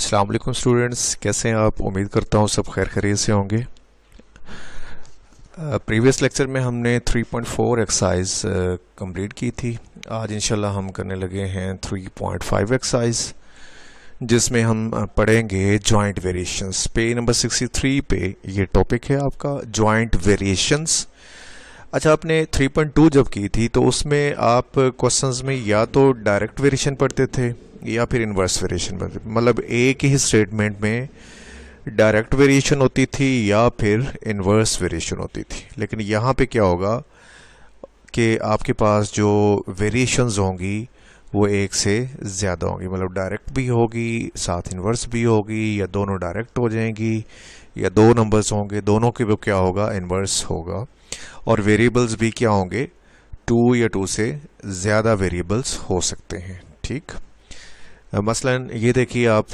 अस्सलाम वालेकुम स्टूडेंट्स, कैसे हैं आप। उम्मीद करता हूँ सब खैर खैरियत से होंगे। प्रीवियस लेक्चर में हमने 3.4 एक्सरसाइज कंप्लीट की थी। आज इंशाल्लाह हम करने लगे हैं 3.5 एक्सरसाइज, जिसमें हम पढ़ेंगे जॉइंट वेरिएशंस। पेज नंबर 63 पे ये टॉपिक है आपका, जॉइंट वेरिएशंस। अच्छा, आपने 3.2 जब की थी तो उसमें आप क्वेश्चंस में या तो डायरेक्ट वेरिएशन पढ़ते थे या फिर इन्वर्स वेरिएशन पढ़ते थे। मतलब एक ही स्टेटमेंट में डायरेक्ट वेरिएशन होती थी या फिर इन्वर्स वेरिएशन होती थी। लेकिन यहाँ पे क्या होगा कि आपके पास जो वेरिएशंस होंगी वो एक से ज़्यादा होंगी। मतलब डायरेक्ट भी होगी, साथ इन्वर्स भी होगी, या दोनों डायरेक्ट हो जाएंगी, या दो नंबर्स होंगे, दोनों के वो क्या होगा, इन्वर्स होगा। और वेरिएबल्स भी क्या होंगे, 2 या 2 से ज़्यादा वेरिएबल्स हो सकते हैं। ठीक, मसलन ये देखिए आप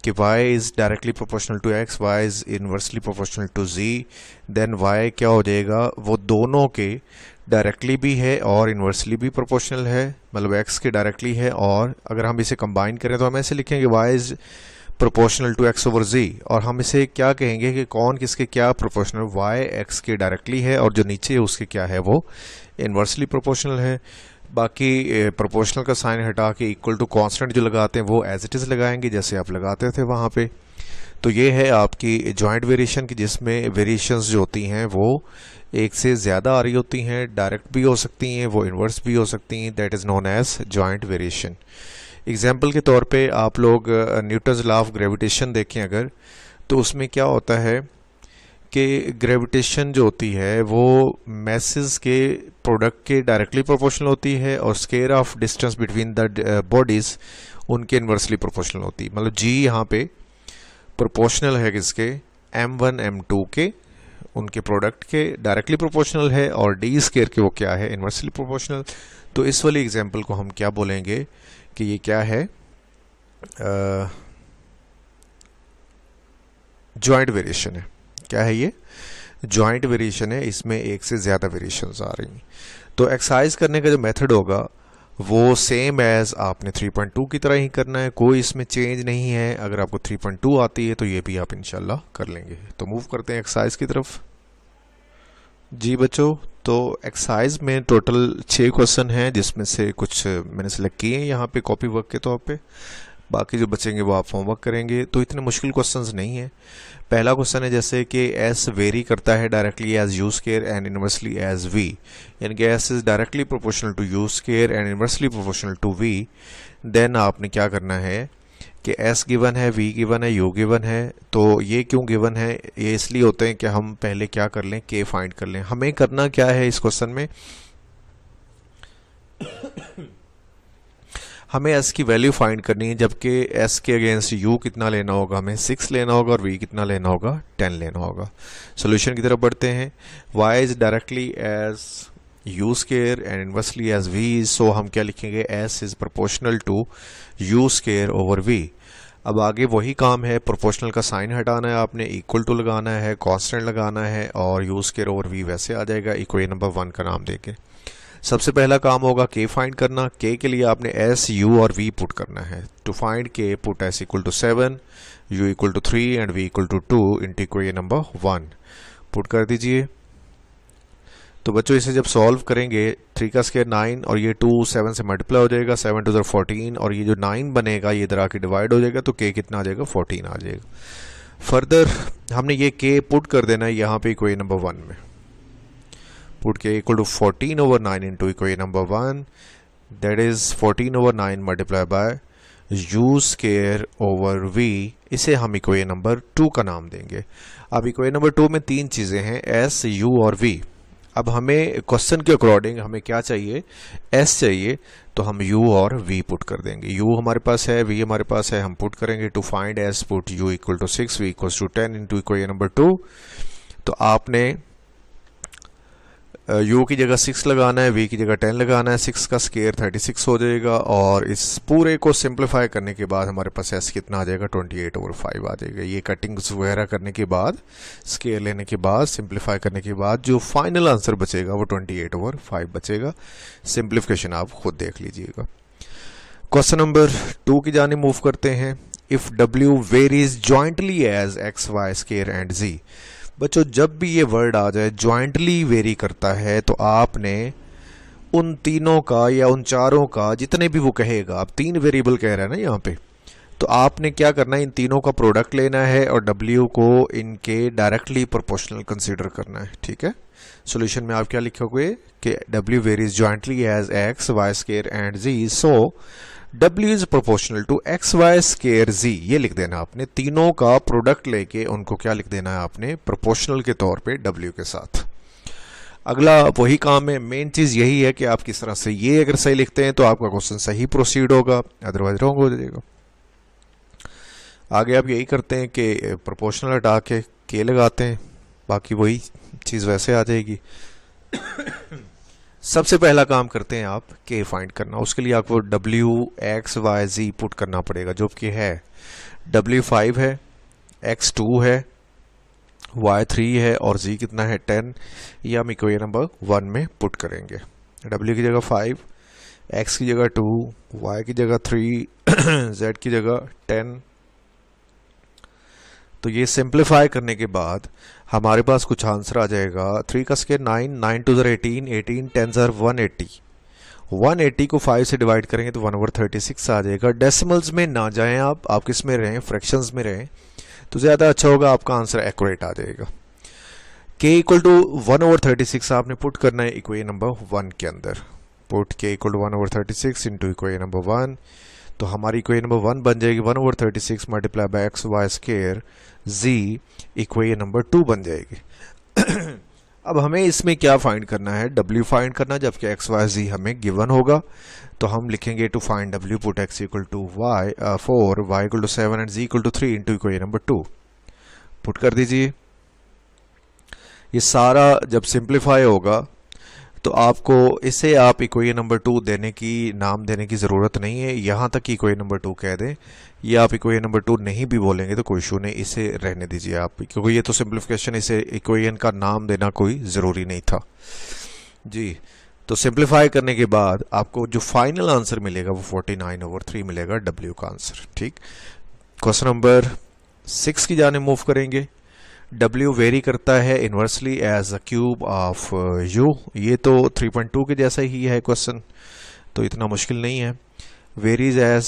कि y is directly proportional to x, y is inversely proportional to z, then y क्या हो जाएगा, वो दोनों के डायरेक्टली भी है और इन्वर्सली भी प्रोपोर्शनल है। मतलब x के डायरेक्टली है, और अगर हम इसे कंबाइन करें तो हम ऐसे लिखेंगे y is proportional to x over z। और हम इसे क्या कहेंगे कि कौन किसके क्या प्रोपोर्शनल, y x के डायरेक्टली है और जो नीचे है उसके क्या है, वो इन्वर्सली प्रोपोर्शनल है। बाकी प्रोपोर्शनल का साइन हटा के इक्वल टू कांस्टेंट जो लगाते हैं वो एज इट इज़ लगाएंगे जैसे आप लगाते थे वहाँ पे। तो ये है आपकी जॉइंट वेरिएशन की, जिसमें वेरिएशंस जो होती हैं वो एक से ज़्यादा आ रही होती हैं, डायरेक्ट भी हो सकती हैं, वो इन्वर्स भी हो सकती हैं। That is known as joint variation. Example के तौर पे आप लोग न्यूटन्स लॉ ऑफ ग्रेविटेशन देखें अगर, तो उसमें क्या होता है कि ग्रेविटेशन जो होती है वो मैसेस के प्रोडक्ट के डायरेक्टली प्रोपोर्शनल होती है, और square of distance between the bodies उनके इन्वर्सली प्रोपोर्शनल होती है। मतलब जी यहाँ पे प्रोपोर्शनल है किसके, m1 m2 के, उनके प्रोडक्ट के डायरेक्टली प्रोपोर्शनल है, और डी स्केयर के वो क्या है, इन्वर्सली प्रोपोर्शनल। तो इस वाली एग्जाम्पल को हम क्या बोलेंगे कि ये क्या है, जॉइंट वेरिएशन है। क्या है ये, जॉइंट वेरिएशन है, इसमें एक से ज़्यादा वेरिएशंस आ रही हैं। तो एक्सरसाइज करने का जो मेथड होगा वो सेम एज आपने 3.2 की तरह ही करना है, कोई इसमें चेंज नहीं है। अगर आपको 3.2 आती है तो ये भी आप इंशाल्लाह कर लेंगे। तो मूव करते हैं एक्सरसाइज की तरफ। जी बच्चों, तो एक्सरसाइज में टोटल 6 क्वेश्चन हैं, जिसमें से कुछ मैंने सेलेक्ट किए हैं यहाँ पे कॉपी वर्क के तौर पे, बाकी जो बचेंगे वो आप होमवर्क करेंगे। तो इतने मुश्किल क्वेश्चंस नहीं है। पहला क्वेश्चन है जैसे कि s वेरी करता है directly as u square and inversely as v, यानी कि s is directly proportional to u square and inversely proportional to v। Then आपने क्या करना है कि s गिवन है, v गिवन है, u गिवन है। तो ये क्यों गिवन है, ये इसलिए होते हैं कि हम पहले क्या कर लें, k फाइंड कर लें। हमें करना क्या है इस क्वेश्चन में, हमें s की वैल्यू फाइंड करनी है, जबकि s के अगेंस्ट u कितना लेना होगा, हमें 6 लेना होगा, और v कितना लेना होगा, 10 लेना होगा। सॉल्यूशन की तरफ बढ़ते हैं। y is directly as u square and inversely as v, so हम क्या लिखेंगे, s is proportional to u square over v। अब आगे वही काम है, प्रोपोर्शनल का साइन हटाना है आपने, इक्वल टू लगाना है, कांस्टेंट लगाना है, और u स्केयर ओवर v वैसे आ जाएगा इक्वेशन नंबर 1 का नाम देके। सबसे पहला काम होगा k फाइंड करना। k के लिए आपने s, u और v पुट करना है। To find k put s equal to 7, u equal to 3 and v equal to 2 into equation number 1 put कर दीजिए। तो बच्चों इसे जब सॉल्व करेंगे, 3 का स्क्वायर 9, और ये 2 7 से मल्टीप्लाई हो जाएगा, 7 टू 14, और ये जो 9 बनेगा ये इधर आके डिवाइड हो जाएगा, तो k कितना आ जाएगा, 14 आ जाएगा। फर्दर हमने ये k पुट कर देना है यहाँ पे इक्वेशन नंबर 1 में। Put K equal to 14 over 9 into equation number 1, that is 14 over 9 multiply by u square over v। इसे हम इक्वेशन नंबर 2 का नाम देंगे। अब इक्वेशन नंबर 2 में 3 चीज़ें हैं, s, u और v। अब हमें क्वेश्चन के अकॉर्डिंग हमें क्या चाहिए, s चाहिए, तो हम u और v पुट कर देंगे। u हमारे पास है, v हमारे पास है, हम पुट करेंगे। To find s put u equal to 6, v equal to 10 into equation number 2। तो आपने u की जगह 6 लगाना है, v की जगह 10 लगाना है। 6 का स्केयर 36 हो जाएगा, और इस पूरे को सिंप्लीफाई करने के बाद हमारे पास s कितना आ जाएगा, 28 ओवर 5 आ जाएगा। ये कटिंग्स वगैरह करने के बाद, स्केयर लेने के बाद, सिंप्लीफाई करने के बाद जो फाइनल आंसर बचेगा वो 28 ओवर 5 बचेगा। सिंप्लीफिकेशन आप खुद देख लीजिएगा। क्वेश्चन नंबर 2 की जाने मूव करते हैं। If W varies jointly as X Y square and Z। बच्चों जब भी ये वर्ड आ जाए जॉइंटली वेरी करता है तो आपने उन तीनों का या उन चारों का, जितने भी वो कहेगा, आप 3 वेरिएबल कह रहे हैं ना यहाँ पे, तो आपने क्या करना है, इन तीनों का प्रोडक्ट लेना है और W को इनके डायरेक्टली प्रोपोर्शनल कंसीडर करना है। ठीक है, सॉल्यूशन में आप क्या लिखोगे कि W varies jointly as X Y square and Z, so W is proportional to X Y square Z। ये लिख देना आपने, तीनों का प्रोडक्ट लेके उनको क्या लिख देना है आपने, प्रोपोर्शनल के तौर पे W के साथ। अगला वही काम है, मेन चीज यही है कि आप किस तरह से ये अगर सही लिखते हैं तो आपका क्वेश्चन सही प्रोसीड होगा, अदरवाइज रॉन्ग हो जाएगा। आगे आप यही करते हैं कि प्रोपोर्शनल हटा के लगाते हैं, बाकी वही चीज़ वैसे आ जाएगी। सबसे पहला काम करते हैं आप के फाइंड करना, उसके लिए आपको W X Y Z put करना पड़ेगा, जो कि है W 5 है, X 2 है, Y 3 है और Z कितना है 10। ये हम इक्वेशन नंबर 1 में पुट करेंगे। W की जगह 5, X की जगह 2, Y की जगह 3, Z की जगह 10। तो ये सिंप्लीफाई करने के बाद हमारे पास कुछ आंसर आ जाएगा। 3 का स्क्वायर 9, 9 टू 18, 18 10 180। 180 को 5 से डिवाइड करेंगे तो 1/36 आ जाएगा। डेसिमल्स में ना जाएं आप किस में रहें, फ्रैक्शंस में रहें तो ज़्यादा अच्छा होगा, आपका आंसर एक्यूरेट आ जाएगा। k इक्वल टू 1/36 आपने पुट करना है इक्वेशन नंबर 1 के अंदर। Put k equal to 1/36 into equation number 1, तो हमारी इक्वेशन नंबर 1 बन जाएगी 1/36 multiply by X Y square Z equation number 2 बन जाएगी। अब हमें इसमें क्या फाइंड करना है, W फाइंड करना, जबकि एक्स वाई Z हमें गिवन होगा। तो हम लिखेंगे to find W put x equal to 4, y equal to 7 and Z equal to 3 into equation number 2 put कर दीजिए। ये सारा जब सिंप्लीफाई होगा तो आपको इसे आप इक्वेशन नंबर 2 नाम देने की ज़रूरत नहीं है, यहाँ तक कि इक्वेशन नंबर 2 कह दें। ये आप इक्वेशन नंबर 2 नहीं भी बोलेंगे तो कोई इशू नहीं, इसे रहने दीजिए आप, क्योंकि ये तो सिंप्लीफिकेशन, इसे इक्वेशन का नाम देना कोई ज़रूरी नहीं था जी। तो सिंप्लीफाई करने के बाद आपको जो फाइनल आंसर मिलेगा वो 49/3 मिलेगा W का आंसर। ठीक, क्वेश्चन नंबर 6 की जाने मूव करेंगे। W वेरी करता है inversely as a cube of U। ये तो 3.2 के जैसा ही है क्वेश्चन, तो इतना मुश्किल नहीं है। Varies as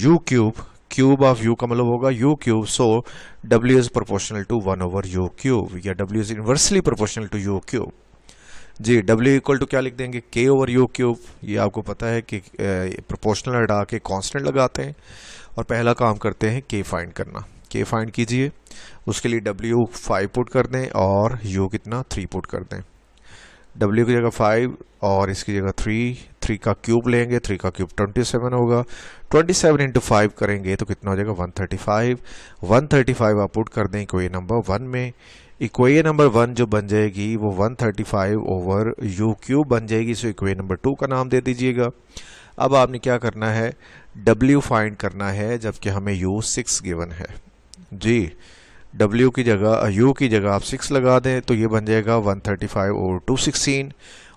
U cube, cube of U का मतलब होगा U cube, so W is proportional to 1/U cube, या W is inversely proportional to U cube जी। W इक्वल टू क्या लिख देंगे, K/U क्यूब। ये आपको पता है कि प्रोपोर्शनल हटा के कांस्टेंट लगाते हैं। और पहला काम करते हैं K फाइंड करना। K फाइंड कीजिए, उसके लिए W 5 पुट कर दें और U कितना 3 पुट कर दें। W की जगह 5 और इसकी जगह 3 का क्यूब लेंगे, 3 का क्यूब 27 होगा। 27 इंटू 5 करेंगे तो कितना हो जाएगा 135। 135 आप पुट कर दें इक्वेशन नंबर 1 में। इक्वेशन नंबर 1 जो बन जाएगी वो 135/U क्यूब बन जाएगी, सो इक्वेशन नंबर 2 का नाम दे दीजिएगा। अब आपने क्या करना है, W फाइंड करना है, जबकि हमें U 6 गिवन है जी। W की जगह U की जगह आप 6 लगा दें तो ये बन जाएगा 135/216।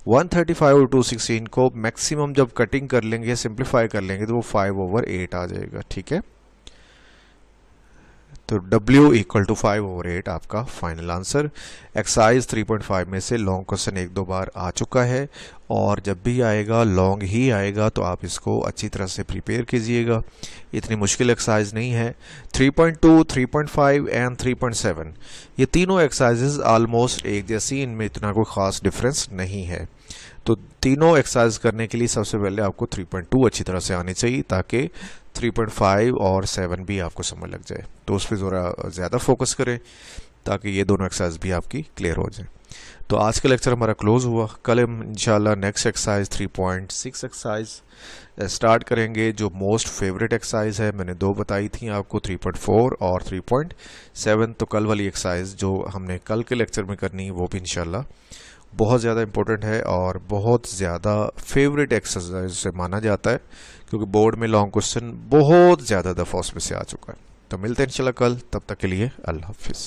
135/216 को मैक्सिमम जब कटिंग कर लेंगे, सिंप्लीफाई कर लेंगे तो वो 5/8 आ जाएगा। ठीक है, तो W इक्वल टू 5/8 आपका फाइनल आंसर। एक्सरसाइज 3.5 में से लॉन्ग क्वेश्चन 1-2 बार आ चुका है और जब भी आएगा लॉन्ग ही आएगा, तो आप इसको अच्छी तरह से प्रिपेयर कीजिएगा। इतनी मुश्किल एक्सरसाइज नहीं है। 3.2, 3.5 एंड 3.7 ये तीनों एक्सरसाइजेज ऑलमोस्ट एक जैसी, इनमें इतना कोई ख़ास डिफरेंस नहीं है। तो तीनों एक्सरसाइज करने के लिए सबसे पहले आपको 3.2 अच्छी तरह से आनी चाहिए, ताकि 3.5 और 7 भी आपको समझ लग जाए। तो उस पर ज़रा ज़्यादा फोकस करें ताकि ये दोनों एक्सरसाइज भी आपकी क्लियर हो जाए। तो आज का लेक्चर हमारा क्लोज हुआ। कल हम इंशाल्लाह नेक्स्ट एक्सरसाइज 3.6 एक्सरसाइज स्टार्ट करेंगे, जो मोस्ट फेवरेट एक्सरसाइज है। मैंने 2 बताई थी आपको, 3.4 और 3.7। तो कल वाली एक्सरसाइज जो हमने कल के लेक्चर में करनी है वो भी इंशाल्लाह बहुत ज़्यादा इंपॉर्टेंट है और बहुत ज़्यादा फेवरेट एक्सरसाइज से माना जाता है, क्योंकि बोर्ड में लॉन्ग क्वेश्चन बहुत ज़्यादा दफ़ा उसमें से आ चुका है। तो मिलते हैं इंशाल्लाह कल, तब तक के लिए अल्लाह हाफिज़।